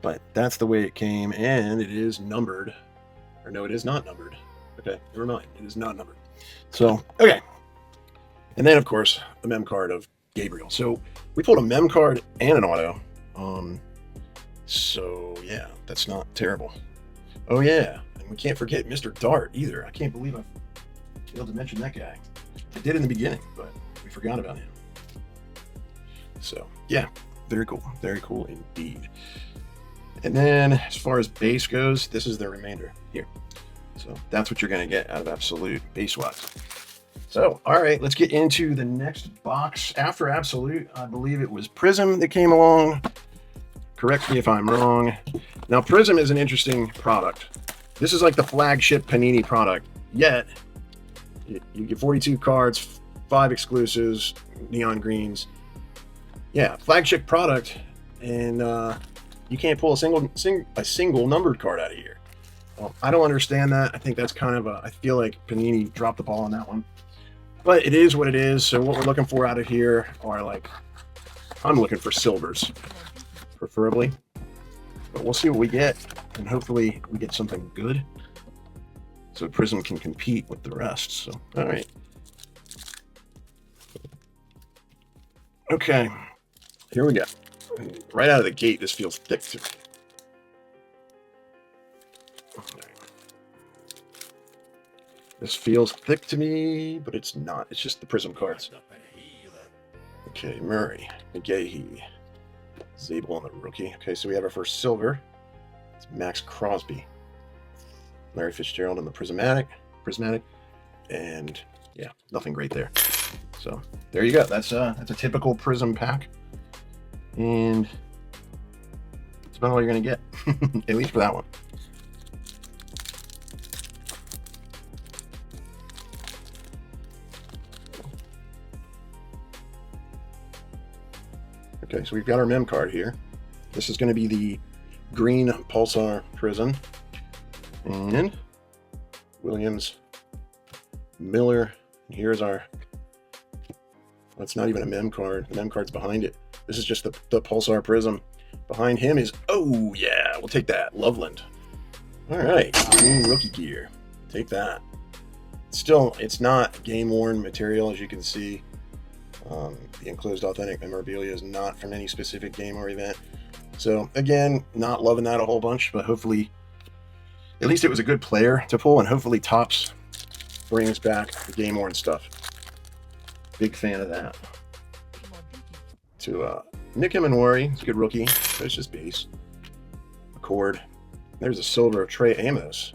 But that's the way it came, and it is numbered. Or no, it is not numbered. Okay, never mind. It is not numbered. So, okay. And then, of course, the mem card of Gabriel. So we pulled a mem card and an auto. So, yeah, that's not terrible. Oh, yeah. And we can't forget Mr. Dart either. I can't believe I failed to mention that guy. I did in the beginning, but we forgot about him. So, yeah, very cool. Very cool indeed. And then as far as base goes, this is the remainder here. So that's what you're going to get out of Absolute base-wise. So, all right, let's get into the next box. After Absolute, I believe it was Prizm that came along. Correct me if I'm wrong. Now, Prizm is an interesting product. This is like the flagship Panini product, yet you get 42 cards, 5 exclusives, neon greens. Yeah, flagship product, and you can't pull a single numbered card out of here. Well, I don't understand that. I think that's kind of I feel like Panini dropped the ball on that one. But it is what it is. So what we're looking for out of here are like, I'm looking for silvers, preferably. But we'll see what we get, and hopefully we get something good, so Prizm can compete with the rest. So, all right. Okay, here we go. Right out of the gate, this feels thick to me. This feels thick to me, but it's not. It's just the Prizm cards. Okay, Murray, McGahee, Zabel on the rookie. Okay, so we have our first silver. It's Max Crosby. Larry Fitzgerald on the prismatic, and yeah, nothing great there. So there you go. That's a typical Prizm pack. And that's about all you're going to get, at least for that one. Okay, so we've got our mem card here. This is going to be the green Pulsar Prizm. And Williams, Miller. And here's our... Well, it's not even a mem card. The mem card's behind it. This is just the Pulsar Prizm. Behind him is... Oh, yeah, we'll take that. Loveland. All right, green rookie gear. Take that. Still, it's not game-worn material, as you can see. The enclosed authentic memorabilia is not from any specific game or event. So, again, not loving that a whole bunch, but hopefully, at least it was a good player to pull, and hopefully Topps brings back the game-worn stuff. Big fan of that. To Nick Emanwari, he's a good rookie, but it's just base. Accord. There's a silver of Trey Amos.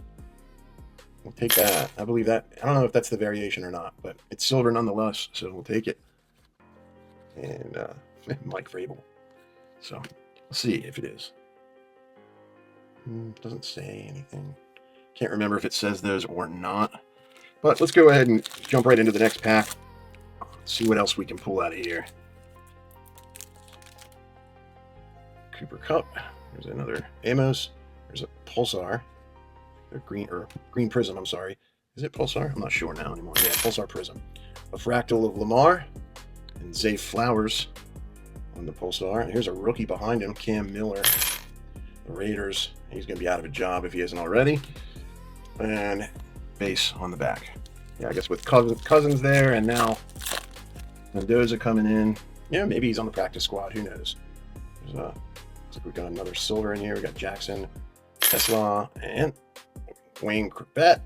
We'll take that. I believe that. I don't know if that's the variation or not, but it's silver nonetheless, so we'll take it. And Mike Vrabel. So, we'll see if it is. Doesn't say anything. Can't remember if it says those or not. But let's go ahead and jump right into the next pack. See what else we can pull out of here. Cooper Kupp. There's another Amos. There's a Pulsar. Green Prizm, I'm sorry. Is it Pulsar? I'm not sure now anymore. Yeah, Pulsar Prizm. A Fractal of Lamar. And Zay Flowers on the Pulsar. And here's a rookie behind him, Cam Miller. The Raiders. He's going to be out of a job if he isn't already. And base on the back. Yeah, I guess with Cousins there, and now Mendoza coming in. Yeah, maybe he's on the practice squad. Who knows? Looks like we've got another silver in here. We got Jackson, Tesla, and Wayne Corbett.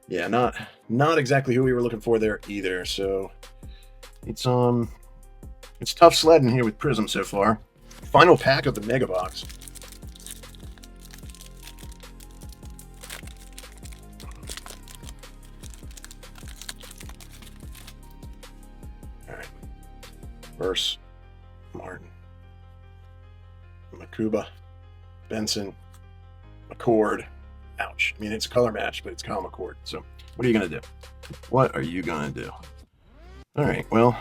Yeah, not exactly who we were looking for there either. So it's tough sledding here with Prizm so far. Final pack of the Mega Box. All right, Verse, Martin, Makuba, Benson, McCord. Ouch. I mean, it's a color match, but it's Kyle McCord. So what are you going to do? What are you going to do? All right, well,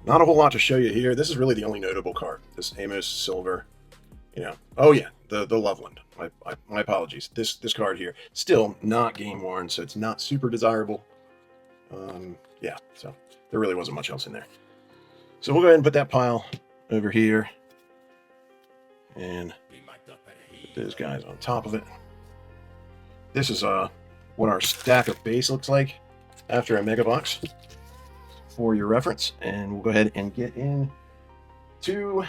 not a whole lot to show you here. This is really the only notable card. This Amos Silver, Oh yeah, the Loveland. My apologies. This card here, still not game worn, so it's not super desirable. Yeah, so there really wasn't much else in there. So we'll go ahead and put that pile over here, and put those guys on top of it. This is what our stack of base looks like after a Mega Box for your reference. And we'll go ahead and get into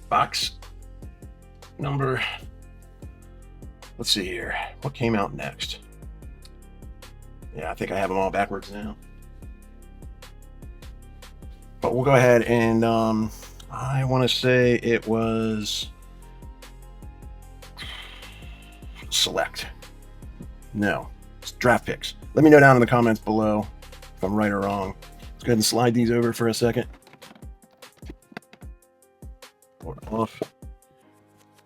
box number, let's see here, what came out next? Yeah, I think I have them all backwards now. But we'll go ahead and I want to say it was select. No, it's draft picks. Let me know down in the comments below if I'm right or wrong. Let's go ahead and slide these over for a second. Pull it off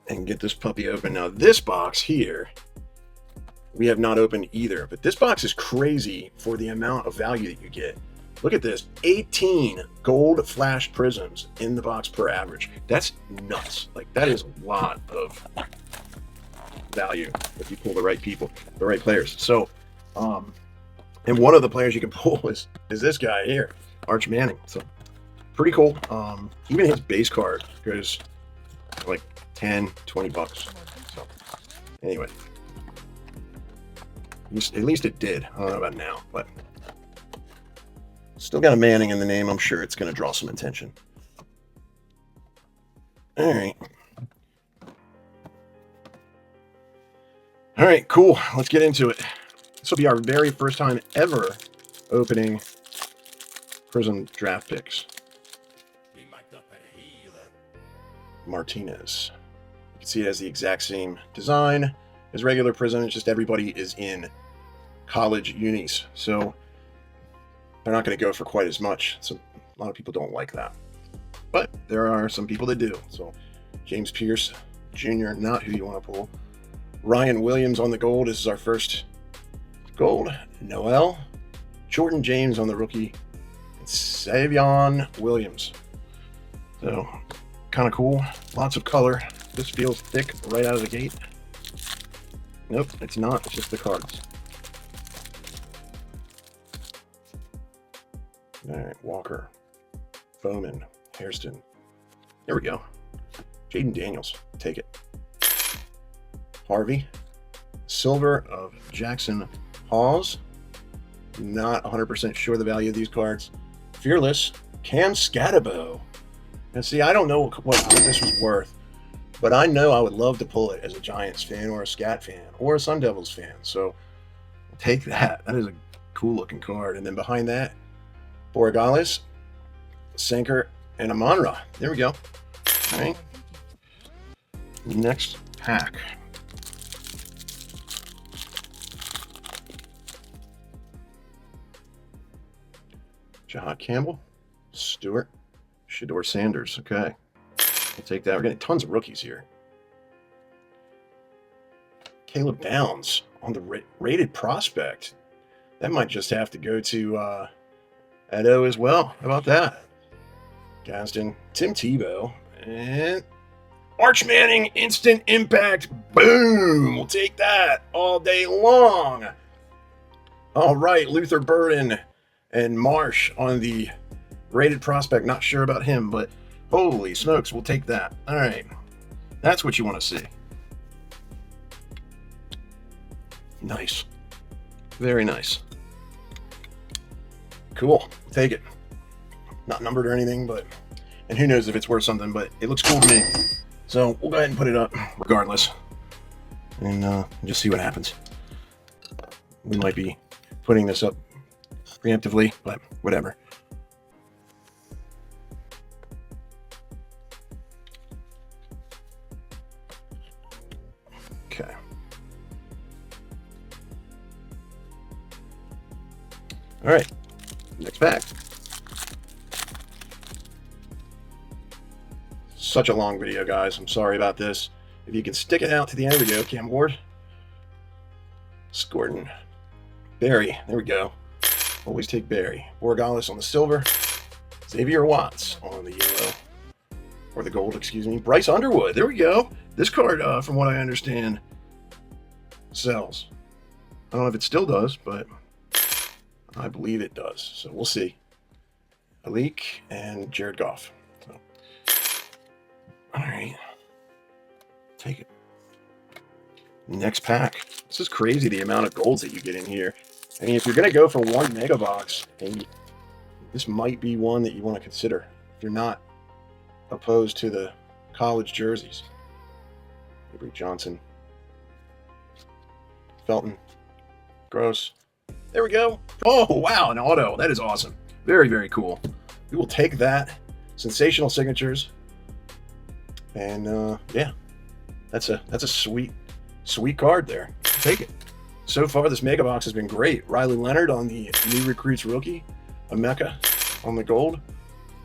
and get this puppy open. Now this box here, we have not opened either, but this box is crazy for the amount of value that you get. Look at this, 18 gold flash Prizms in the box per average. That's nuts. Like, that is a lot of value if you pull the right people, the right players. So, and one of the players you can pull is this guy here, Arch Manning. So, pretty cool. Even his base card goes for like 10, 20 bucks. So, anyway. At least it did. I don't know about now, but still got a Manning in the name. I'm sure it's going to draw some attention. All right. All right, cool. Let's get into it. This will be our very first time ever opening Prizm draft picks. Martinez. You can see it has the exact same design as regular Prizm. It's just everybody is in college unis. So they're not going to go for quite as much. So a lot of people don't like that. But there are some people that do. So James Pierce Jr., not who you want to pull. Ryan Williams on the gold. This is our first gold. Noel. Jordan James on the rookie. And Savion Williams. So kind of cool. Lots of color. This feels thick right out of the gate. Nope, it's not. It's just the cards. All right, Walker, Bowman, Hairston. There we go. Jaden Daniels, take it. Harvey, silver of Jackson Hawes. Not 100% sure the value of these cards. Fearless, Cam Scatterbo. And see, I don't know what this was worth, but I know I would love to pull it as a Giants fan or a Scat fan or a Sun Devils fan. So take that. That is a cool looking card. And then behind that, Borregales, Sanker, and Amonra. There we go. All right. Next pack. Jahad Campbell, Stewart, Shador Sanders. Okay. We'll take that. We're getting tons of rookies here. Caleb Downs on the rated prospect. That might just have to go to Edo as well. How about that? Gaston, Tim Tebow, and Arch Manning, instant impact. Boom! We'll take that all day long. All right, Luther Burden and Marsh on the rated prospect. Not sure about him, but holy smokes, we'll take that. All right, that's what you want to see. Nice. Very nice. Cool. Take it. Not numbered or anything, but, and who knows if it's worth something, but it looks cool to me. So we'll go ahead and put it up regardless, and just see what happens. We might be putting this up preemptively, but whatever. Okay. All right. Next pack. Such a long video, guys. I'm sorry about this. If you can stick it out to the end of the video, Cam Ward, Gordon, Barry. There we go. Always take Barry. Borregales on the silver. Xavier Watts on the yellow. Or the gold, excuse me. Bryce Underwood. There we go. This card, from what I understand, sells. I don't know if it still does, but I believe it does. So we'll see. Alik and Jared Goff. So, all right. Take it. Next pack. This is crazy, the amount of golds that you get in here. I mean, if you're going to go for one mega box, and this might be one that you want to consider if you're not opposed to the college jerseys. Avery Johnson, Felton, Gross. There we go. Oh, wow, an auto. That is awesome. Very, very cool. We will take that. Sensational signatures. And, yeah, that's a sweet card there. Take it. So far, this mega box has been great. Riley Leonard on the new recruits rookie. Emeka on the gold.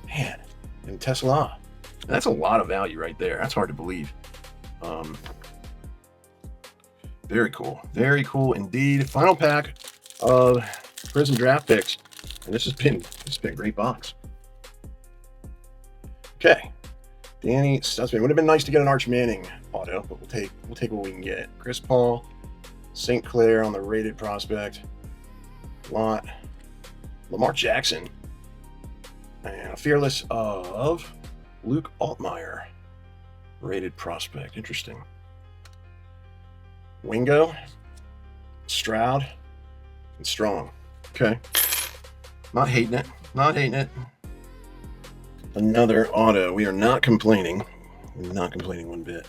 Man, and Tesla. That's a lot of value right there. That's hard to believe. Very cool. Very cool indeed. Final pack of Prizm draft picks. And this has been a great box. Okay. Danny Stutzman. Would have been nice to get an Arch Manning auto, but we'll take what we can get. Chris Paul, St. Clair on the rated prospect. Lot. Lamar Jackson. And a fearless of Luke Altmaier. Rated prospect. Interesting. Wingo, Stroud, and Strong. Okay. Not hating it. Not hating it. Another auto. We are not complaining. Not complaining one bit.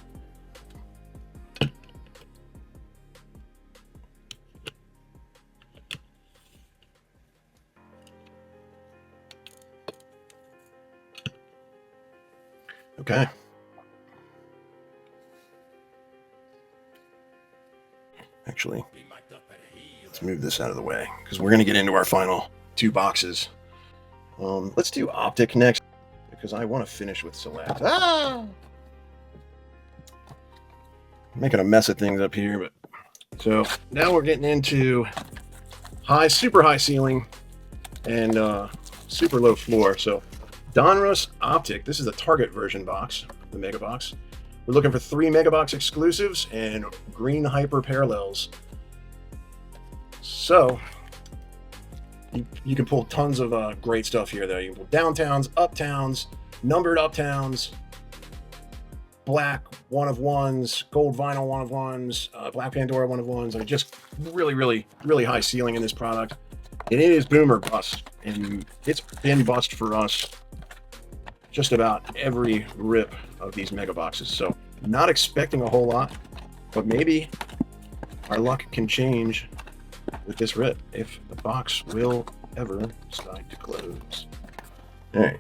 Okay. Actually, let's move this out of the way because we're going to get into our final 2 boxes. Let's do Optic next because I want to finish with Select. Making a mess of things up here, but so now we're getting into super high ceiling and super low floor. So Donruss Optic, this is the Target version box, the Mega Box. We're looking for 3 Mega Box exclusives and green hyper parallels. So you can pull tons of great stuff here, though. You can pull downtowns, uptowns, numbered uptowns, black 1-of-1s, gold vinyl 1-of-1s, black Pandora 1-of-1s. I mean, just really, really, really high ceiling in this product. And it is boom or bust, and it's been bust for us just about every rip of these Mega Boxes. So not expecting a whole lot, but maybe our luck can change with this rip if the box will ever decide to close. All right.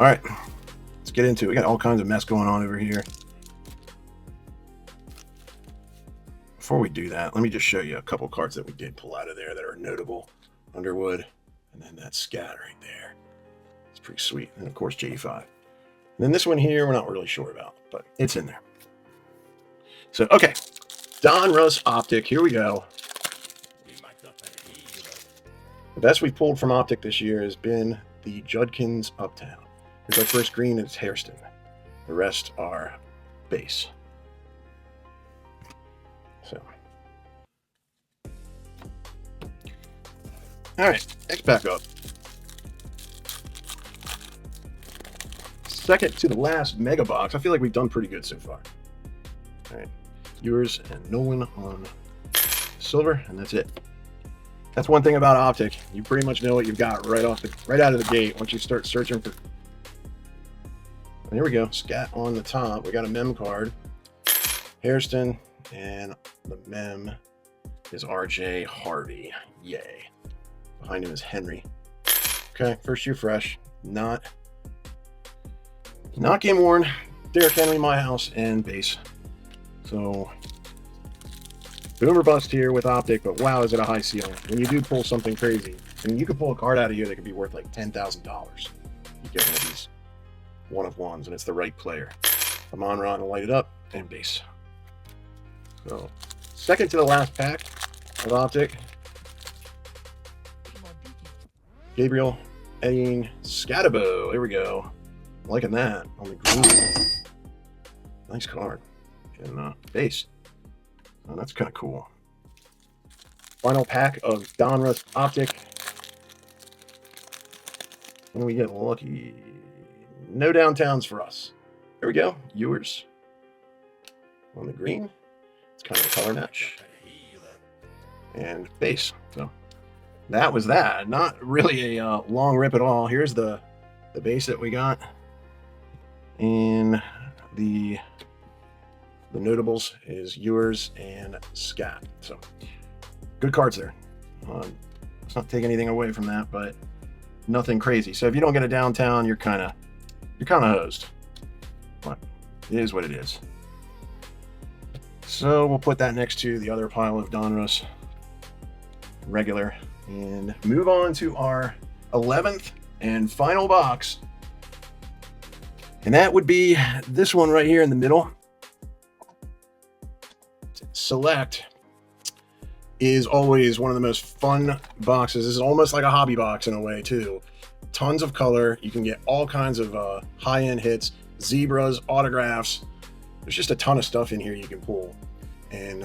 All right, let's get into it. We got all kinds of mess going on over here. Before we do that, let me just show you a couple cards that we did pull out of there that are notable. Underwood, and then that scat right there. It's pretty sweet. And of course, J5. And then this one here, we're not really sure about, but it's in there. So, okay, Donruss Optic, here we go. The best we've pulled from Optic this year has been the Judkins Uptown. Here's our first green, and it's Hairston. The rest are base. So, all right, next back up. Second to the last Mega Box. I feel like we've done pretty good so far. All right, yours and Nolan on silver, and that's it. That's one thing about Optic. You pretty much know what you've got right out of the gate once you start searching for. And here we go. Scat on the top. We got a mem card. Hairston, and the mem is RJ Harvey. Yay. Behind him is Henry. Okay, first year fresh. Not game worn. Derrick Henry, my house, and base. So boomer bust here with Optic, but wow, is it a high ceiling. When you do pull something crazy, I mean, you could pull a card out of here that could be worth like $10,000. You get one of these 1-of-1s, and it's the right player. Amon-Ra to light it up, and base. So, second to the last pack of Optic. Gabriel Edding Scatabo. Here we go. Liking that on the green. Nice card. And base. Oh, that's kind of cool. Final pack of Donruss Optic. When we get lucky. No downtowns for us. Here we go. Yours. On the green. It's kind of a color match. And base. So that was that. Not really a long rip at all. Here's the base that we got. And the notables is yours and Scat. So good cards there. Let's not take anything away from that, but nothing crazy. So if you don't get a downtown, you're kind of hosed. But it is what it is. So we'll put that next to the other pile of Donruss regular and move on to our 11th and final box. And that would be this one right here in the middle. Select is always one of the most fun boxes. This is almost like a hobby box in a way too. Tons of color. You can get all kinds of high-end hits, zebras, autographs. There's just a ton of stuff in here you can pull. And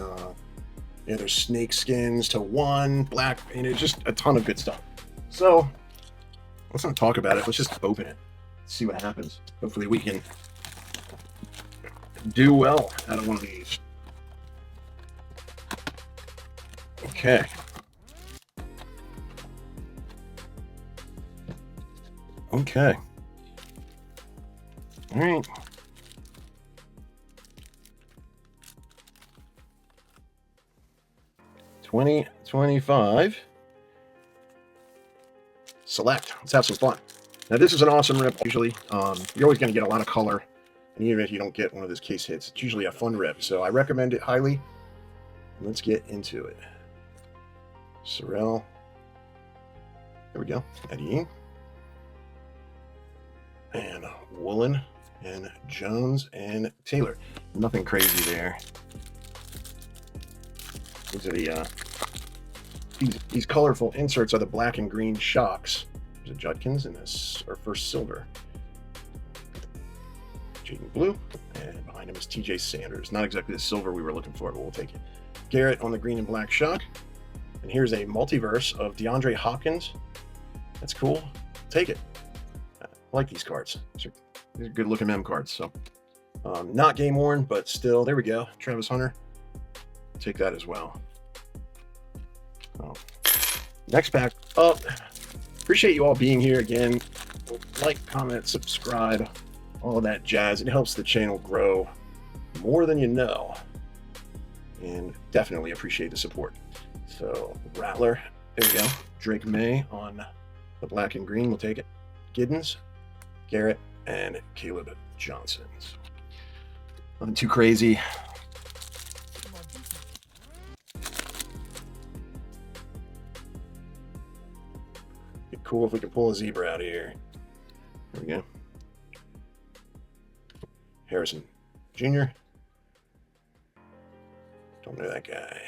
yeah, there's snake skins to 1, black, and it's just a ton of good stuff. So let's not talk about it. Let's just open it. See what happens. Hopefully we can do well out of one of these. Okay. Okay. All right. $20.25. Select. Let's have some fun. Now this is an awesome rip. Usually, you're always going to get a lot of color, and even if you don't get one of those case hits, it's usually a fun rip. So I recommend it highly. Let's get into it. Sorrell. There we go. Eddie. And Woolen and Jones and Taylor. Nothing crazy there. These are the these colorful inserts are the black and green shocks. There's a Judkins and this our first silver. Jaden Blue, and behind him is TJ Sanders. Not exactly the silver we were looking for, but we'll take it. Garrett on the green and black shock. And here's a multiverse of DeAndre Hopkins. That's cool. Take it. I like these cards. These are good looking mem cards. So not game worn, but still, there we go. Travis Hunter. Take that as well. Next pack up. Appreciate you all being here again. Like, comment, subscribe, all that jazz. It helps the channel grow more than you know. And definitely appreciate the support. So Rattler, there we go. Drake May on the black and green, we'll take it. Giddens, Garrett, and Caleb Johnson. Nothing too crazy. Be cool if we can pull a zebra out of here. There we go. Harrison Jr. Don't know that guy.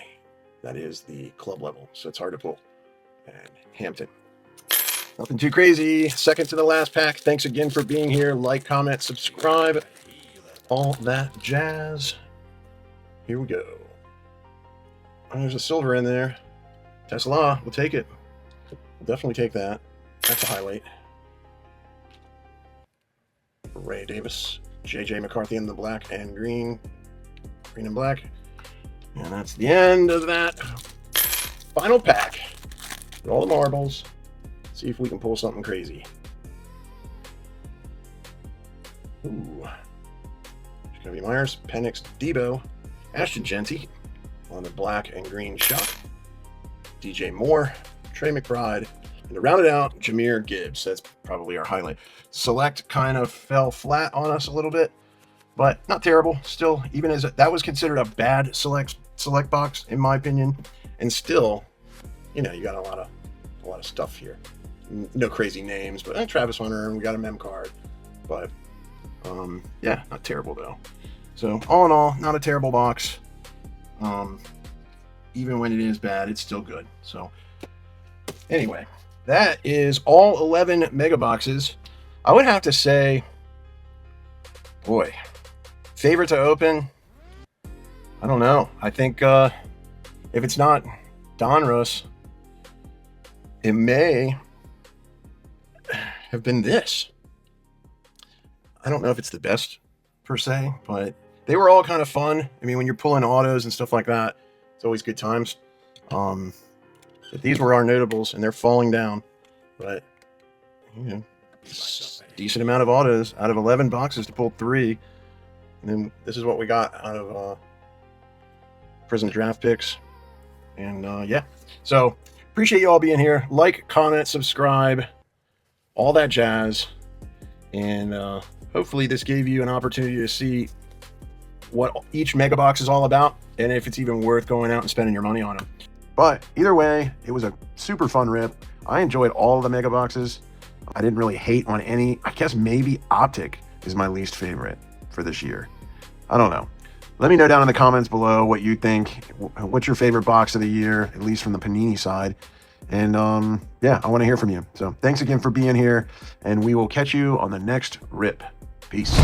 That is the club level, so it's hard to pull. And Hampton. Nothing too crazy. Second to the last pack. Thanks again for being here. Like, comment, subscribe. All that jazz. Here we go. Oh, there's a silver in there. Tesla, we'll take it. We'll definitely take that. That's a highlight. Ray Davis. JJ McCarthy in the black and green. Green and black. And that's the end of that final pack. With all the marbles. See if we can pull something crazy. Ooh. Jacoby Myers, Penix, Debo, Ashton Genty on the black and green shot. DJ Moore, Trey McBride, and to round it out, Jahmyr Gibbs. That's probably our highlight. Select kind of fell flat on us a little bit, but not terrible. Still, even as that was considered a bad select box in my opinion, and still, you know, you got a lot of stuff here. No crazy names, but Travis Hunter, and we got a mem card. But yeah, not terrible though. So all in all, not a terrible box. Even when it is bad, it's still good. So anyway, that is all 11 mega boxes. I would have to say, boy, favorite to open, I don't know. I think if it's not Donruss, it may have been this. I don't know if it's the best per se, but they were all kind of fun. I mean, when you're pulling autos and stuff like that, it's always good times. But these were our notables, and they're falling down. But you know, decent amount of autos out of 11 boxes to pull 3. And then this is what we got out of Prizm draft picks. And yeah, so appreciate you all being here. Like, comment, subscribe, all that jazz. And hopefully this gave you an opportunity to see what each mega box is all about, and if it's even worth going out and spending your money on them. But either way, it was a super fun rip. I enjoyed all of the mega boxes. I didn't really hate on any. I guess maybe Optic is my least favorite for this year. I don't know. Let me know down in the comments below what you think. What's your favorite box of the year, at least from the Panini side. And yeah, I want to hear from you. So thanks again for being here, and we will catch you on the next rip. Peace.